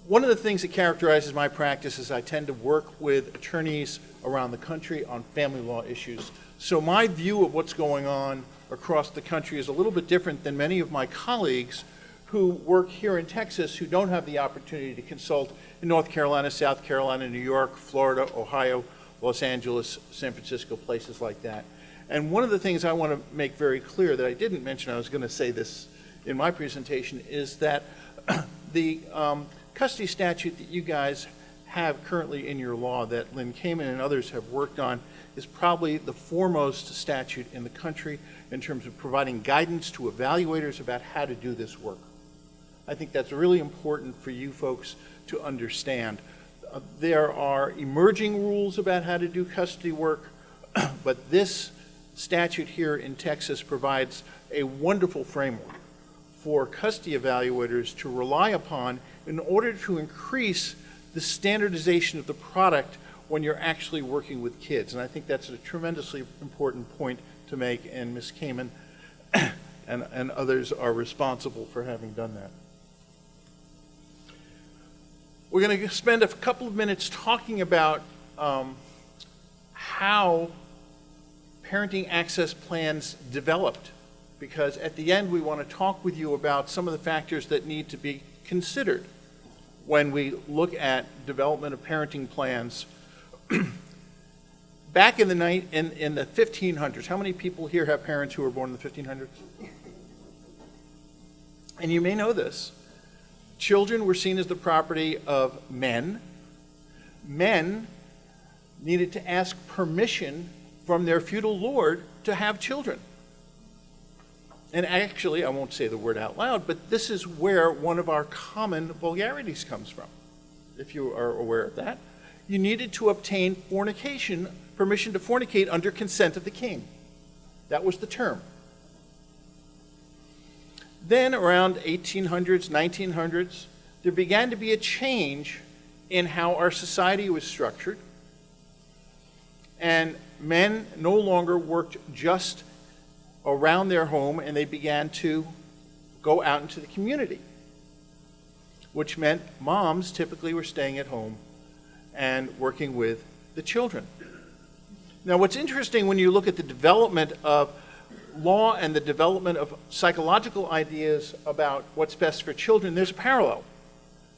One of the things that characterizes my practice is I tend to work with attorneys around the country on family law issues. So my view of what's going on across the country is a little bit different than many of my colleagues who work here in Texas who don't have the opportunity to consult in North Carolina, South Carolina, New York, Florida, Ohio, Los Angeles, San Francisco, places like that. And one of the things I want to make very clear that I didn't mention, I was going to say this in my presentation, is that the custody statute that you guys have currently in your law that Lynn Kamen and others have worked on is probably the foremost statute in the country in terms of providing guidance to evaluators about how to do this work. I think that's really important for you folks to understand. There are emerging rules about how to do custody work, but this statute here in Texas provides a wonderful framework for custody evaluators to rely upon in order to increase the standardization of the product when you're actually working with kids. And I think that's a tremendously important point to make, and Ms. Kamen and others are responsible for having done that. We're going to spend a couple of minutes talking about how parenting access plans developed, because at the end we want to talk with you about some of the factors that need to be considered when we look at development of parenting plans. Back in the 1500s, how many people here have parents who were born in the 1500s? And you may know this. Children were seen as the property of men. Men needed to ask permission from their feudal lord to have children. And actually, I won't say the word out loud, but this is where one of our common vulgarities comes from, if you are aware of that. You needed to obtain fornication, permission to fornicate under consent of the king. That was the term. Then around 1800s, 1900s, there began to be a change in how our society was structured. And men no longer worked just around their home, and they began to go out into the community, which meant moms typically were staying at home and working with the children. Now, what's interesting when you look at the development of law and the development of psychological ideas about what's best for children, there's a parallel.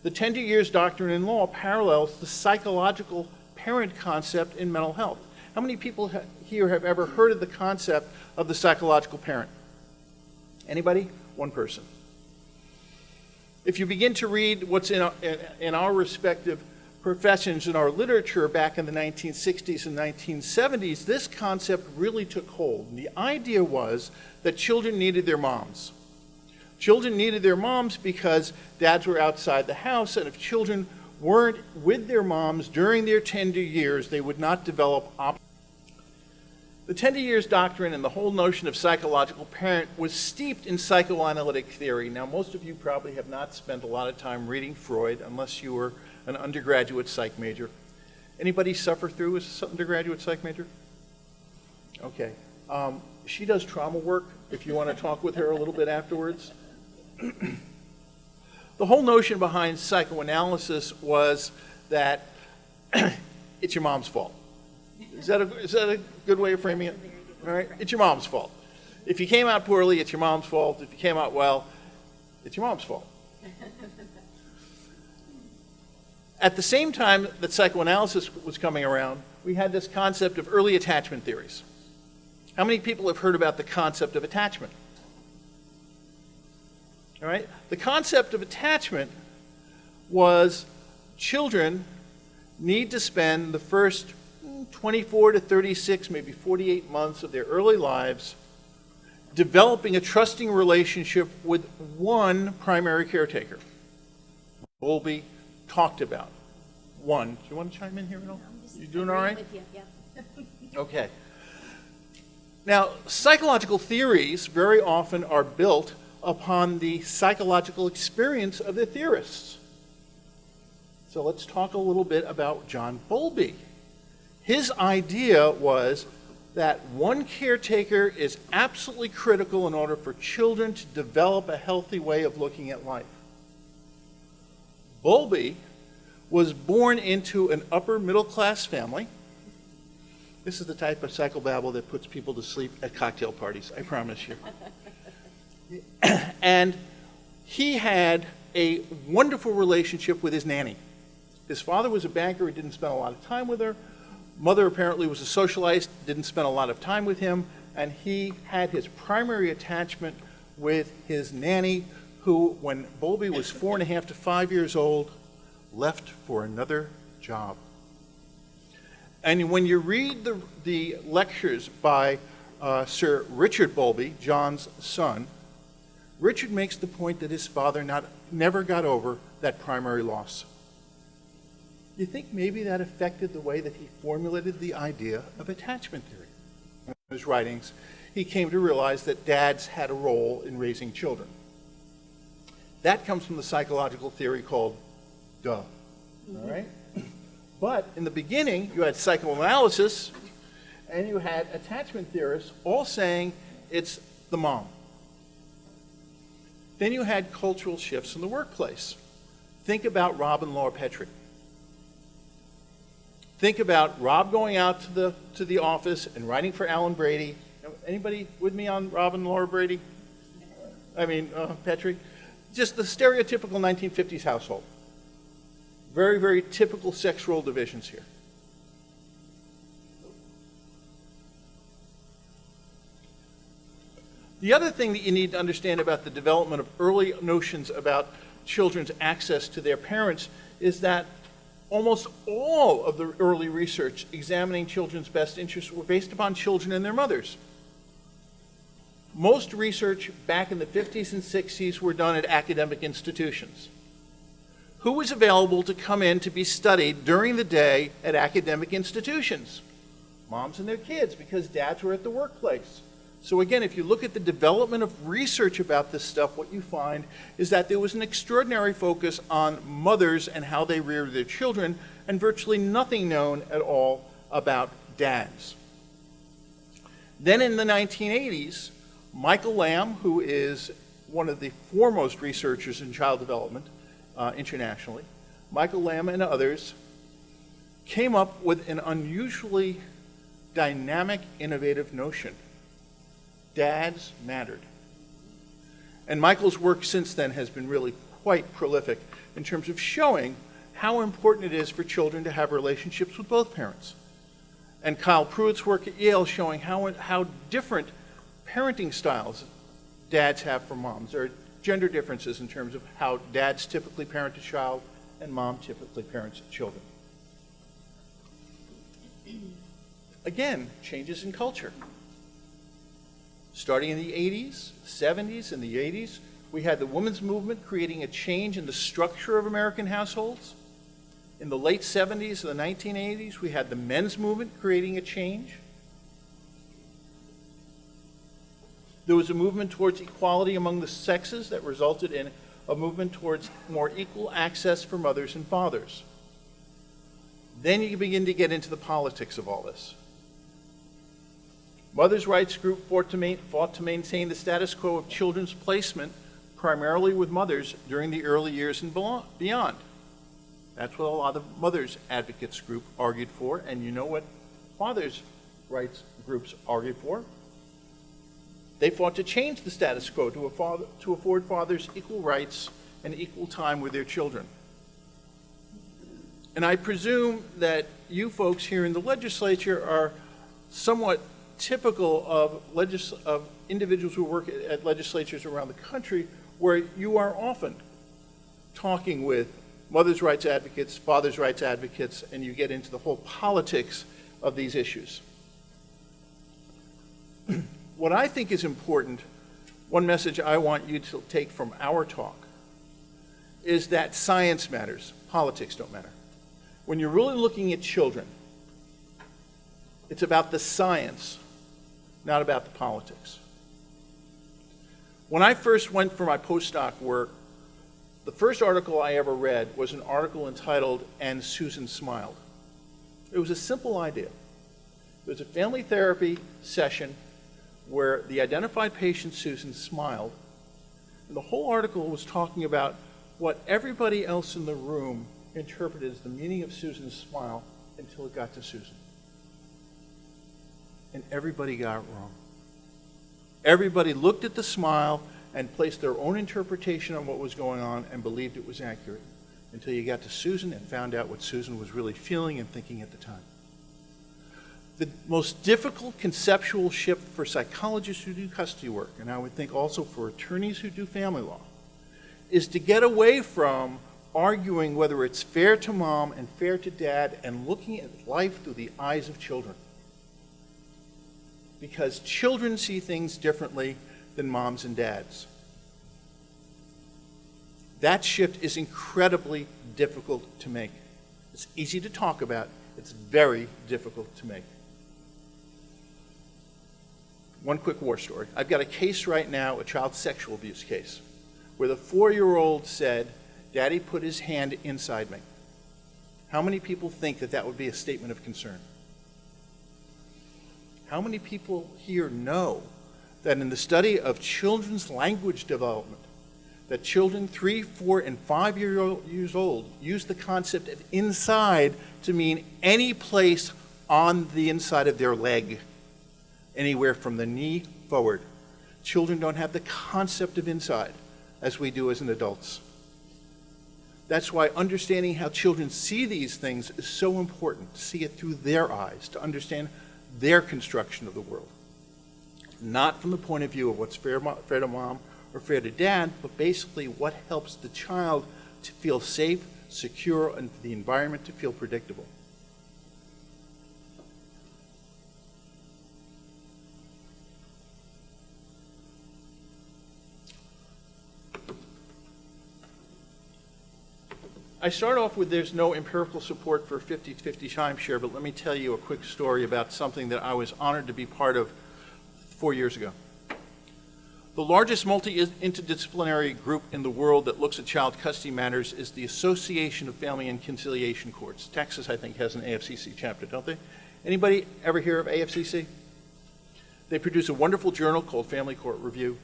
The tender years doctrine in law parallels the psychological parent concept in mental health. How many people here have ever heard of the concept of the psychological parent? Anybody? One person. If you begin to read what's in our respective professions in our literature back in the 1960s and 1970s, this concept really took hold. And the idea was that children needed their moms. Children needed their moms because dads were outside the house, and if children weren't with their moms during their tender years, they would not develop The tender years doctrine and the whole notion of psychological parent was steeped in psychoanalytic theory. Now, most of you probably have not spent a lot of time reading Freud unless you were an undergraduate psych major. Anybody suffer through as an undergraduate psych major? Okay. She does trauma work, if you want to talk with her a little bit afterwards. The whole notion behind psychoanalysis was that it's your mom's fault. Is that a good way of framing it? All right? It's your mom's fault. If you came out poorly, it's your mom's fault. If you came out well, it's your mom's fault. At the same time that psychoanalysis was coming around, we had this concept of early attachment theories. How many people have heard about the concept of attachment? All right? The concept of attachment was children need to spend the first 24 to 36, maybe 48 months of their early lives developing a trusting relationship with one primary caretaker. Bowlby talked about one. Do you want to chime in here at all? You doing all right? Yeah. Okay. Now, psychological theories very often are built upon the psychological experience of the theorists. So let's talk a little bit about John Bowlby. His idea was that one caretaker is absolutely critical in order for children to develop a healthy way of looking at life. Bowlby was born into an upper middle class family. This is the type of psychobabble that puts people to sleep at cocktail parties, I promise you. And he had a wonderful relationship with his nanny. His father was a banker who didn't spend a lot of time with her. Mother apparently was a socialite, didn't spend a lot of time with him, and he had his primary attachment with his nanny, who, when Bowlby was 4.5 to 5 years old, left for another job. And when you read the lectures by Sir Richard Bowlby, John's son, Richard makes the point that his father never got over that primary loss. You think maybe that affected the way that he formulated the idea of attachment theory? In his writings, he came to realize that dads had a role in raising children. That comes from the psychological theory called duh. All right? But in the beginning, you had psychoanalysis and you had attachment theorists all saying it's the mom. Then you had cultural shifts in the workplace. Think about Rob and Laura Petrie. Think about Rob going out to the office and writing for Alan Brady. Anybody with me on Rob and Laura Brady? Petrie? Just the stereotypical 1950s household. Very, very typical sex role divisions here. The other thing that you need to understand about the development of early notions about children's access to their parents is that almost all of the early research examining children's best interests were based upon children and their mothers. Most research back in the 50s and 60s were done at academic institutions. Who was available to come in to be studied during the day at academic institutions? Moms and their kids, because dads were at the workplace. So again, if you look at the development of research about this stuff, what you find is that there was an extraordinary focus on mothers and how they reared their children, and virtually nothing known at all about dads. Then in the 1980s, Michael Lamb, who is one of the foremost researchers in child development internationally, Michael Lamb and others came up with an unusually dynamic, innovative notion. Dads mattered. And Michael's work since then has been really quite prolific in terms of showing how important it is for children to have relationships with both parents. And Kyle Pruitt's work at Yale showing how different parenting styles dads have from moms. There are gender differences in terms of how dads typically parent a child and mom typically parents children. Again, changes in culture. Starting in the 80s, 70s, and the 80s, we had the women's movement creating a change in the structure of American households. In the late 70s and the 1980s, we had the men's movement creating a change. There was a movement towards equality among the sexes that resulted in a movement towards more equal access for mothers and fathers. Then you begin to get into the politics of all this. Mothers' rights group fought to maintain the status quo of children's placement primarily with mothers during the early years and beyond. That's what a lot of mothers' advocates group argued for, and you know what fathers' rights groups argued for? They fought to change the status quo to afford fathers equal rights and equal time with their children. And I presume that you folks here in the legislature are somewhat typical of individuals who work at legislatures around the country, where you are often talking with mothers' rights advocates, fathers' rights advocates, and you get into the whole politics of these issues. What I think is important, one message I want you to take from our talk, is that science matters, politics don't matter. When you're really looking at children, it's about the science, not about the politics. When I first went for my postdoc work, the first article I ever read was an article entitled "And Susan Smiled." It was a simple idea. It was a family therapy session where the identified patient, Susan, smiled. And the whole article was talking about what everybody else in the room interpreted as the meaning of Susan's smile until it got to Susan. And everybody got it wrong. Everybody looked at the smile and placed their own interpretation on what was going on and believed it was accurate until you got to Susan and found out what Susan was really feeling and thinking at the time. The most difficult conceptual shift for psychologists who do custody work, and I would think also for attorneys who do family law, is to get away from arguing whether it's fair to mom and fair to dad and looking at life through the eyes of children. Because children see things differently than moms and dads. That shift is incredibly difficult to make. It's easy to talk about. It's very difficult to make. One quick war story. I've got a case right now, a child sexual abuse case, where the 4-year-old said, "Daddy put his hand inside me." How many people think that that would be a statement of concern? How many people here know that in the study of children's language development, that children 3, 4, and 5 years old use the concept of inside to mean any place on the inside of their leg, anywhere from the knee forward. Children don't have the concept of inside as we do as an adults. That's why understanding how children see these things is so important, to see it through their eyes, to understand their construction of the world. Not from the point of view of what's fair to mom or fair to dad, but basically what helps the child to feel safe, secure, and for the environment to feel predictable. I start off with there's no empirical support for 50-50 timeshare, but let me tell you a quick story about something that I was honored to be part of 4 years ago. The largest multi-interdisciplinary group in the world that looks at child custody matters is the Association of Family and Conciliation Courts. Texas, I think, has an AFCC chapter, don't they? Anybody ever hear of AFCC? They produce a wonderful journal called Family Court Review.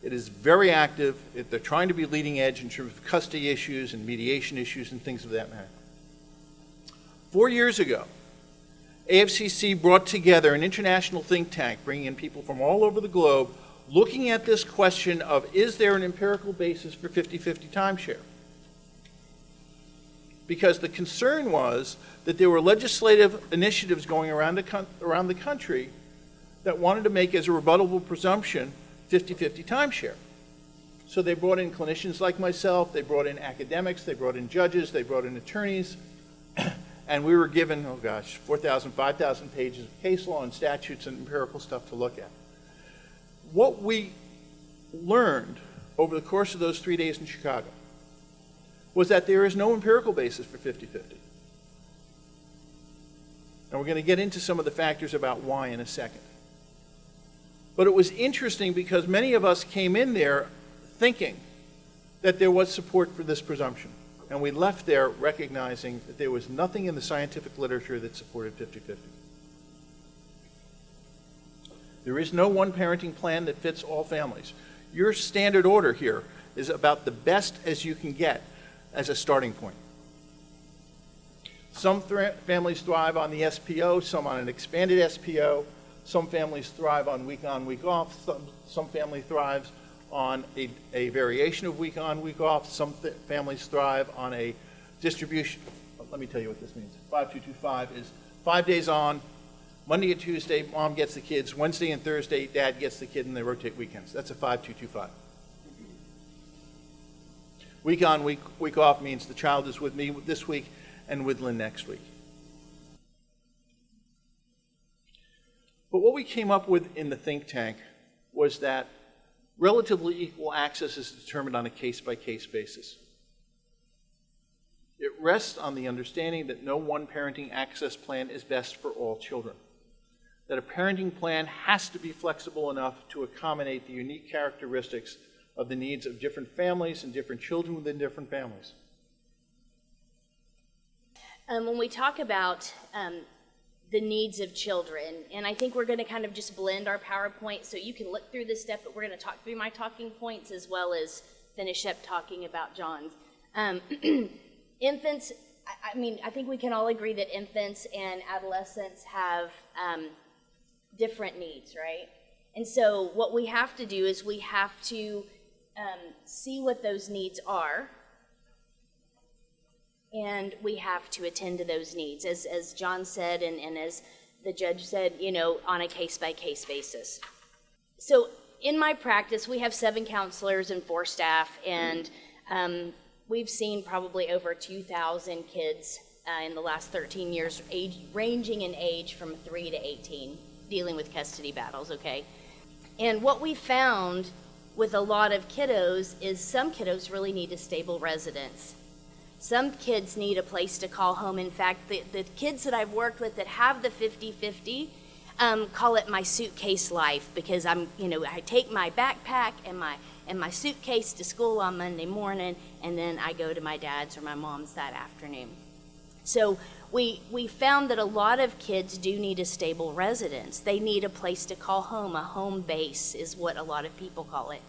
It is very active. They're trying to be leading edge in terms of custody issues and mediation issues and things of that matter. 4 years ago, AFCC brought together an international think tank, bringing in people from all over the globe, looking at this question of, is there an empirical basis for 50-50 timeshare? Because the concern was that there were legislative initiatives going around the country that wanted to make as a rebuttable presumption 50-50 timeshare. So they brought in clinicians like myself, they brought in academics, they brought in judges, they brought in attorneys, and we were given, 4,000, 5,000 pages of case law and statutes and empirical stuff to look at. What we learned over the course of those 3 days in Chicago was that there is no empirical basis for 50-50. And we're going to get into some of the factors about why in a second. But it was interesting because many of us came in there thinking that there was support for this presumption. And we left there recognizing that there was nothing in the scientific literature that supported 50-50. There is no one parenting plan that fits all families. Your standard order here is about the best as you can get as a starting point. Some families thrive on the SPO, some on an expanded SPO. Some families thrive on, week off. Some family thrives on a variation of week on, week off. Some families thrive on a distribution. Let me tell you what this means. 5225 is 5 days on, Monday and Tuesday, mom gets the kids. Wednesday and Thursday, dad gets the kid, and they rotate weekends. That's a 5225. Week on, week off means the child is with me this week and with Lynn next week. But what we came up with in the think tank was that relatively equal access is determined on a case-by-case basis. It rests on the understanding that no one parenting access plan is best for all children. That a parenting plan has to be flexible enough to accommodate the unique characteristics of the needs of different families and different children within different families. When we talk about the needs of children, and I think we're going to kind of just blend our PowerPoint so you can look through this stuff, but we're going to talk through my talking points as well as finish up talking about John's. Infants, I think we can all agree that infants and adolescents have different needs, right? And so what we have to do is we have to see what those needs are, and we have to attend to those needs, as John said, and as the judge said, on a case-by-case basis. So in my practice, we have 7 counselors and 4 staff, and we've seen probably over 2,000 kids in the last 13 years, ranging in age from 3 to 18, dealing with custody battles, okay? And what we found with a lot of kiddos is some kiddos really need a stable residence. Some kids need a place to call home. In fact, the kids that I've worked with that have the 50-50 call it my suitcase life, because I take my backpack and my suitcase to school on Monday morning, and then I go to my dad's or my mom's that afternoon. So we found that a lot of kids do need a stable residence. They need a place to call home. A home base is what a lot of people call it.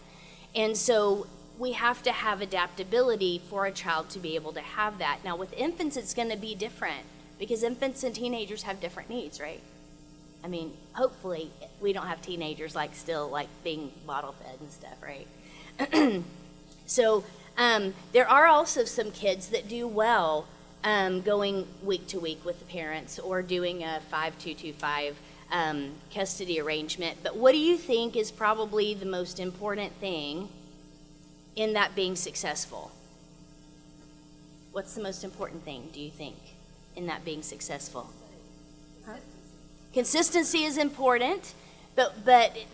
And so we have to have adaptability for a child to be able to have that. Now with infants, it's going to be different, because infants and teenagers have different needs, right? Hopefully we don't have teenagers still being bottle fed and stuff, right? So there are also some kids that do well going week to week with the parents, or doing a 5-2-2-5 custody arrangement. But what do you think is probably the most important thing in that being successful? What's the most important thing, do you think, in that being successful? Huh? Consistency is important, but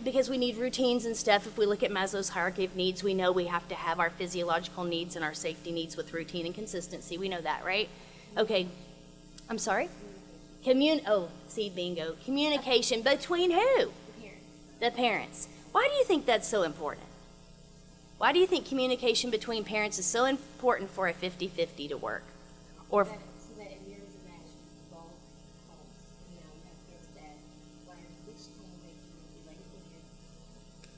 because we need routines and stuff. If we look at Maslow's hierarchy of needs, we know we have to have our physiological needs and our safety needs with routine and consistency. We know that, right? Okay. I'm sorry? Bingo. Communication between who? The parents. Why do you think that's so important? Why do you think communication between parents is so important for a 50-50 to work? Or so that it mirrors and matches both homes. You have kids that learn which home they can relate to,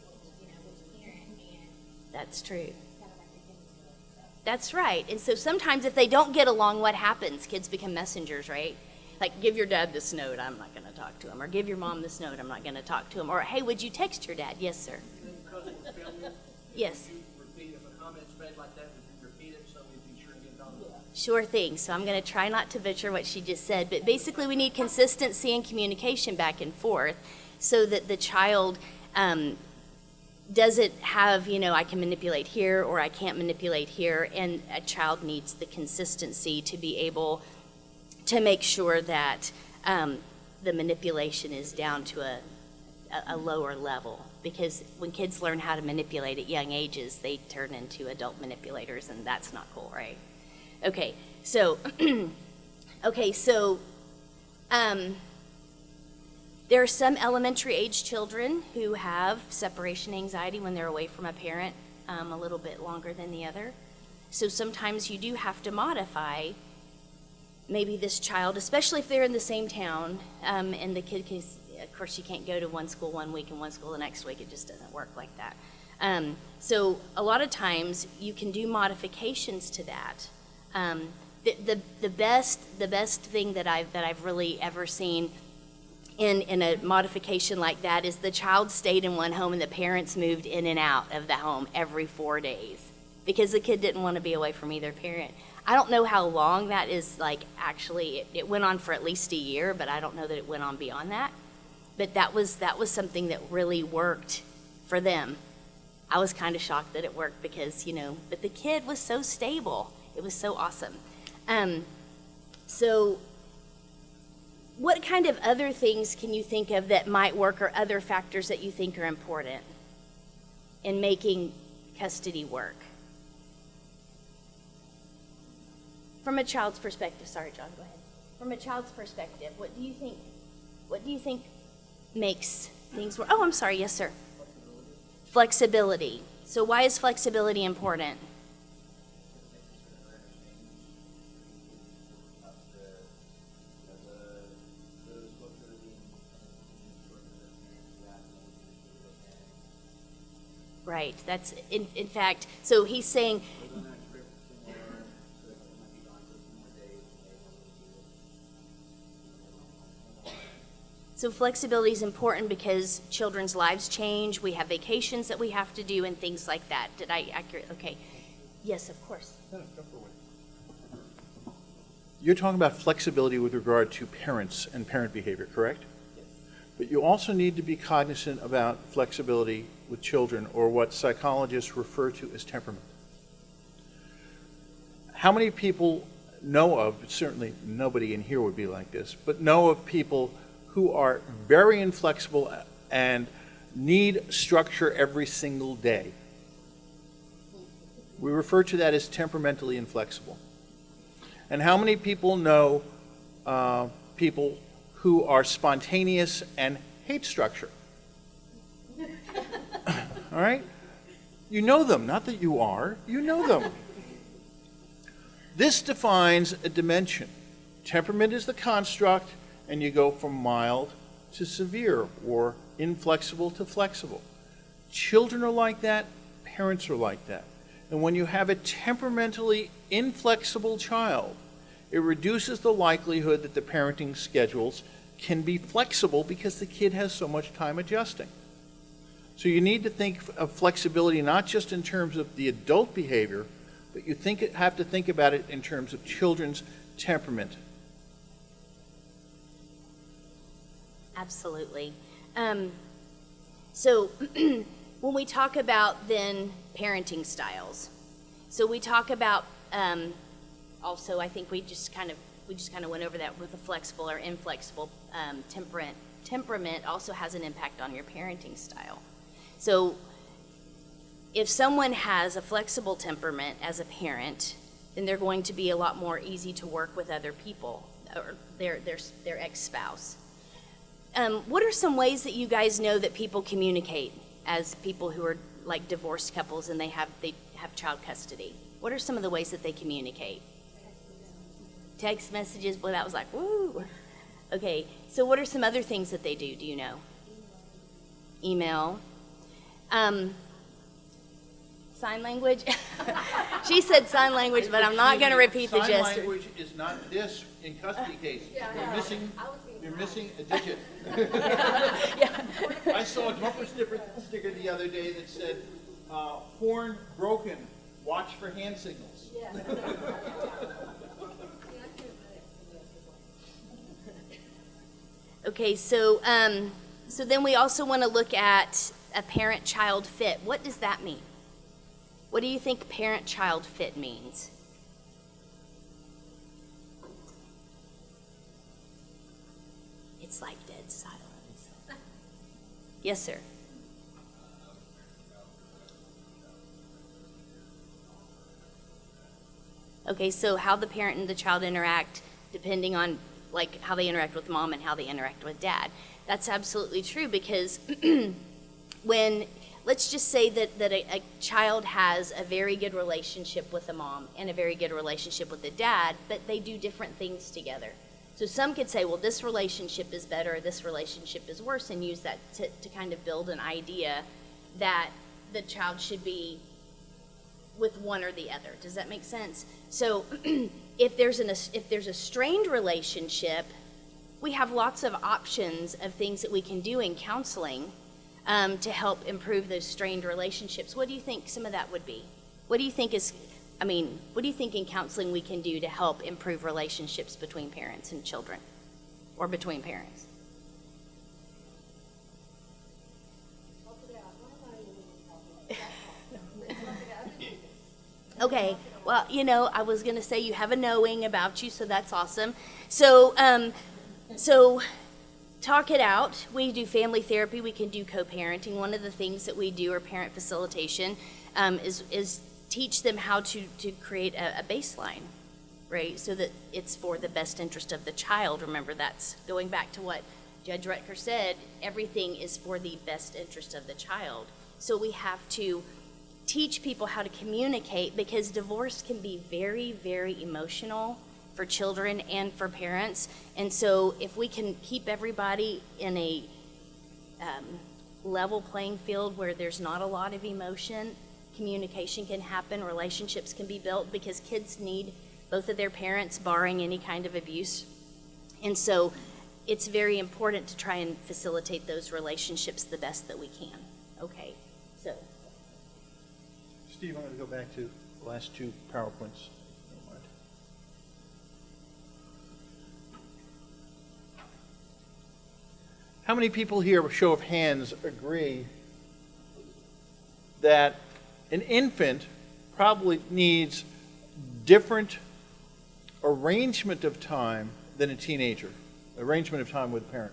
which parent, and that's true. it's kind of like they're getting to it. So. That's right. And so sometimes if they don't get along, what happens? Kids become messengers, right? Like, give your dad this note, I'm not going to talk to him. Or give your mom this note, I'm not going to talk to him. Or, hey, would you text your dad? Yes, sir. Because it was filming, Yes. would you repeat, if a comment's made like that, would you repeat it so we'd be sure to get it on? Sure thing. So I'm going to try not to butcher what she just said. But basically, we need consistency and communication back and forth so that the child doesn't have, I can manipulate here or I can't manipulate here. And a child needs the consistency to be able to make sure that the manipulation is down to a lower level. Because when kids learn how to manipulate at young ages, they turn into adult manipulators, and that's not cool, right? Okay, so there are some elementary age children who have separation anxiety when they're away from a parent a little bit longer than the other. So sometimes you do have to modify maybe this child, especially if they're in the same town, and the kid can, of course, you can't go to one school one week and one school the next week. It just doesn't work like that. So a lot of times you can do modifications to that. The best thing that I've really ever seen in a modification like that is the child stayed in one home and the parents moved in and out of the home every 4 days because the kid didn't want to be away from either parent. I don't know how long that is, actually, it went on for at least a year, but I don't know that it went on beyond that. But that was something that really worked for them. I was kind of shocked that it worked because, but the kid was so stable. It was so awesome. So what kind of other things can you think of that might work, or other factors that you think are important in making custody work? From a child's perspective, sorry, John, go ahead. From a child's perspective, what do you think makes things work? Oh, I'm sorry, yes, sir. Flexibility. So why is flexibility important? Right. That's in fact. So he's saying, So flexibility is important because children's lives change, we have vacations that we have to do and things like that. Did I accurate? Okay. Yes, of course. You're talking about flexibility with regard to parents and parent behavior, correct? Yes. But you also need to be cognizant about flexibility with children, or what psychologists refer to as temperament. How many people know of, certainly nobody in here would be like this, but know of people who are very inflexible and need structure every single day? We refer to that as temperamentally inflexible. And how many people know people who are spontaneous and hate structure? All right? You know them, not that you are, you know them. This defines a dimension. Temperament is the construct, and you go from mild to severe, or inflexible to flexible. Children are like that, parents are like that. And when you have a temperamentally inflexible child, it reduces the likelihood that the parenting schedules can be flexible because the kid has so much time adjusting. So you need to think of flexibility not just in terms of the adult behavior, but you have to think about it in terms of children's temperament. Absolutely. So when we talk about then parenting styles, so we talk about also, I think we just kind of went over that with the flexible or inflexible temperament also has an impact on your parenting style. So if someone has a flexible temperament as a parent, then they're going to be a lot more easy to work with other people or their ex-spouse. What are some ways that you guys know that people communicate as people who are like divorced couples and they have child custody? What are some of the ways that they communicate? Text messages. Boy, that was like, woo. Okay, so what are some other things that they do? Do you know? Email. Sign language. She said sign language, but I'm not going to repeat the gesture. Sign language is not this in custody case. You're missing a digit. Yeah. I saw a bumper sticker the other day that said, horn broken, watch for hand signals. Okay, so then we also want to look at a parent-child fit. What does that mean? What do you think parent-child fit means? It's like dead silence. Yes, sir. Okay, so how the parent and the child interact depending on like how they interact with mom and how they interact with dad. That's absolutely true because when, let's just say that a child has a very good relationship with the mom and a very good relationship with the dad, but they do different things together. So some could say, well, this relationship is better, or this relationship is worse, and use that to kind of build an idea that the child should be with one or the other. Does that make sense? So if there's a strained relationship, we have lots of options of things that we can do in counseling to help improve those strained relationships. What do you think some of that would be? What do you think in counseling we can do to help improve relationships between parents and children, or between parents? Okay, well, I was going to say you have a knowing about you, so that's awesome. So talk it out. We do family therapy. We can do co-parenting. One of the things that we do, or parent facilitation, is teach them how to create a baseline, right? So that it's for the best interest of the child. Remember, that's going back to what Judge Rutger said. Everything is for the best interest of the child. So we have to teach people how to communicate, because divorce can be very, very emotional for children and for parents. And so if we can keep everybody in a level playing field where there's not a lot of emotion, communication can happen, relationships can be built, because kids need both of their parents barring any kind of abuse. And so it's very important to try and facilitate those relationships the best that we can. Okay, so. Steve, I'm going to go back to the last two PowerPoints. Don't mind. How many people here, a show of hands, agree that an infant probably needs different arrangement of time than a teenager, arrangement of time with a parent?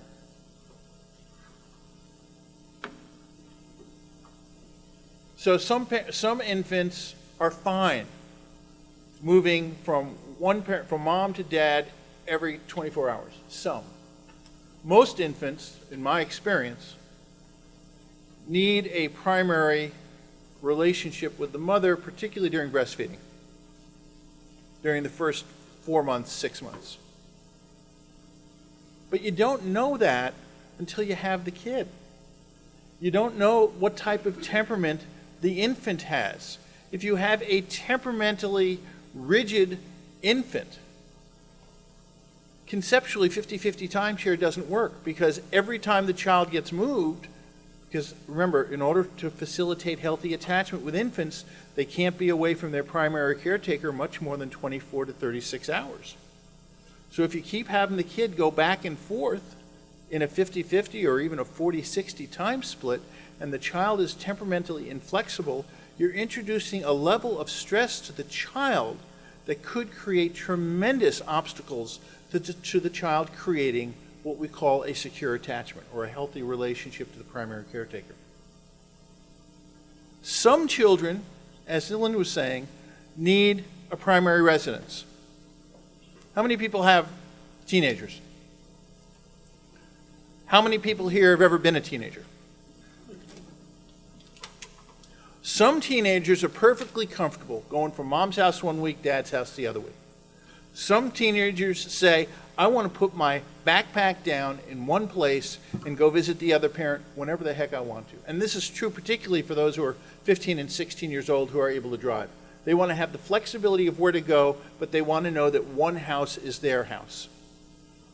So some infants are fine moving from one parent, from mom to dad every 24 hours. Some. Most infants, in my experience, need a primary relationship with the mother, particularly during breastfeeding, during the first 4 months, 6 months. But you don't know that until you have the kid. You don't know what type of temperament the infant has. If you have a temperamentally rigid infant, conceptually 50-50 timeshare doesn't work, because every time the child gets moved, because remember, in order to facilitate healthy attachment with infants, they can't be away from their primary caretaker much more than 24 to 36 hours. So if you keep having the kid go back and forth in a 50-50 or even a 40-60 time split, and the child is temperamentally inflexible, you're introducing a level of stress to the child that could create tremendous obstacles to the child creating what we call a secure attachment or a healthy relationship to the primary caretaker. Some children, as Lynn was saying, need a primary residence. How many people have teenagers? How many people here have ever been a teenager? Some teenagers are perfectly comfortable going from mom's house one week, dad's house the other week. Some teenagers say, I want to put my backpack down in one place and go visit the other parent whenever the heck I want to. And this is true particularly for those who are 15 and 16 years old who are able to drive. They want to have the flexibility of where to go, but they want to know that one house is their house.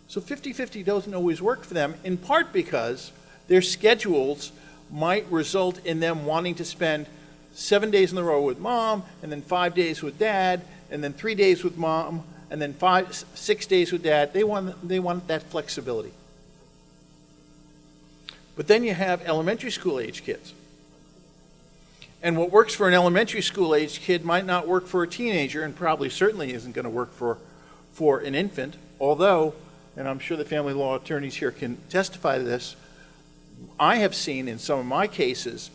So 50-50 doesn't always work for them, in part because their schedules might result in them wanting to spend 7 days in a row with mom, and then 5 days with dad, and then 3 days with mom, and then 6 days with dad. They want that flexibility. But then you have elementary school age kids. And what works for an elementary school age kid might not work for a teenager, and probably certainly isn't going to work for an infant, although, and I'm sure the family law attorneys here can testify to this, I have seen in some of my cases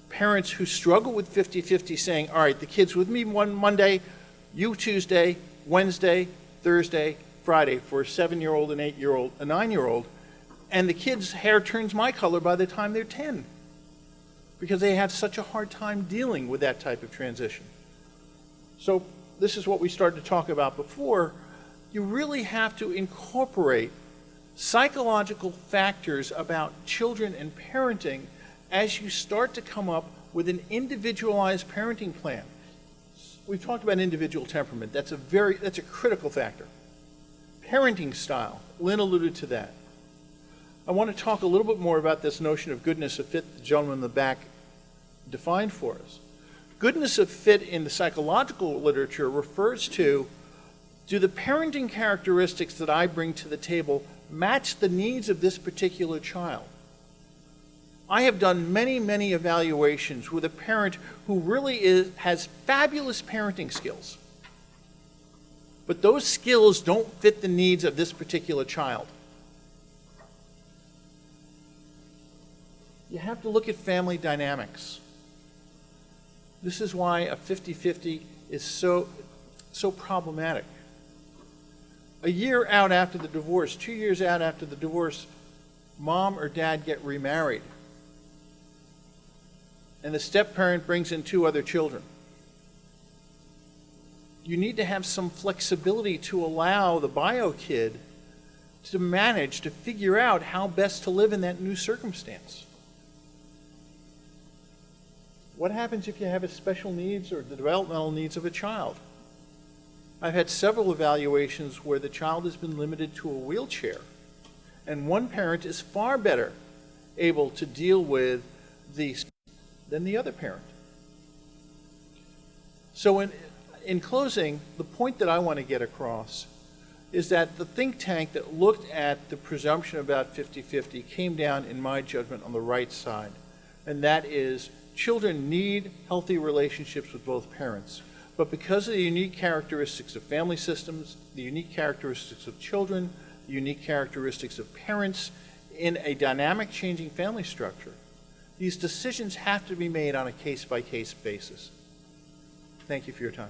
parents who struggle with 50-50 saying, all right, the kid's with me one Monday, you Tuesday, Wednesday, Thursday, Friday for a 7-year-old, an 8-year-old, a 9-year-old, and the kid's hair turns my color by the time they're 10 because they have such a hard time dealing with that type of transition. So this is what we started to talk about before. You really have to incorporate psychological factors about children and parenting as you start to come up with an individualized parenting plan. We've talked about individual temperament. That's a critical factor. Parenting style, Lynn alluded to that. I want to talk a little bit more about this notion of goodness of fit the gentleman in the back defined for us. Goodness of fit in the psychological literature refers to, do the parenting characteristics that I bring to the table match the needs of this particular child? I have done many, many evaluations with a parent who really has fabulous parenting skills, but those skills don't fit the needs of this particular child. You have to look at family dynamics. This is why a 50-50 is so problematic. A year out after the divorce, 2 years out after the divorce, mom or dad get remarried, and the step-parent brings in 2 other children. You need to have some flexibility to allow the bio kid to manage, to figure out how best to live in that new circumstance. What happens if you have special needs or the developmental needs of a child? I've had several evaluations where the child has been limited to a wheelchair, And one parent is far better able to deal with than the other parent. So in closing, the point that I want to get across is that the think tank that looked at the presumption about 50-50 came down, in my judgment, on the right side. And that is, children need healthy relationships with both parents. But because of the unique characteristics of family systems, the unique characteristics of children, the unique characteristics of parents in a dynamic changing family structure, these decisions have to be made on a case-by-case basis. Thank you for your time.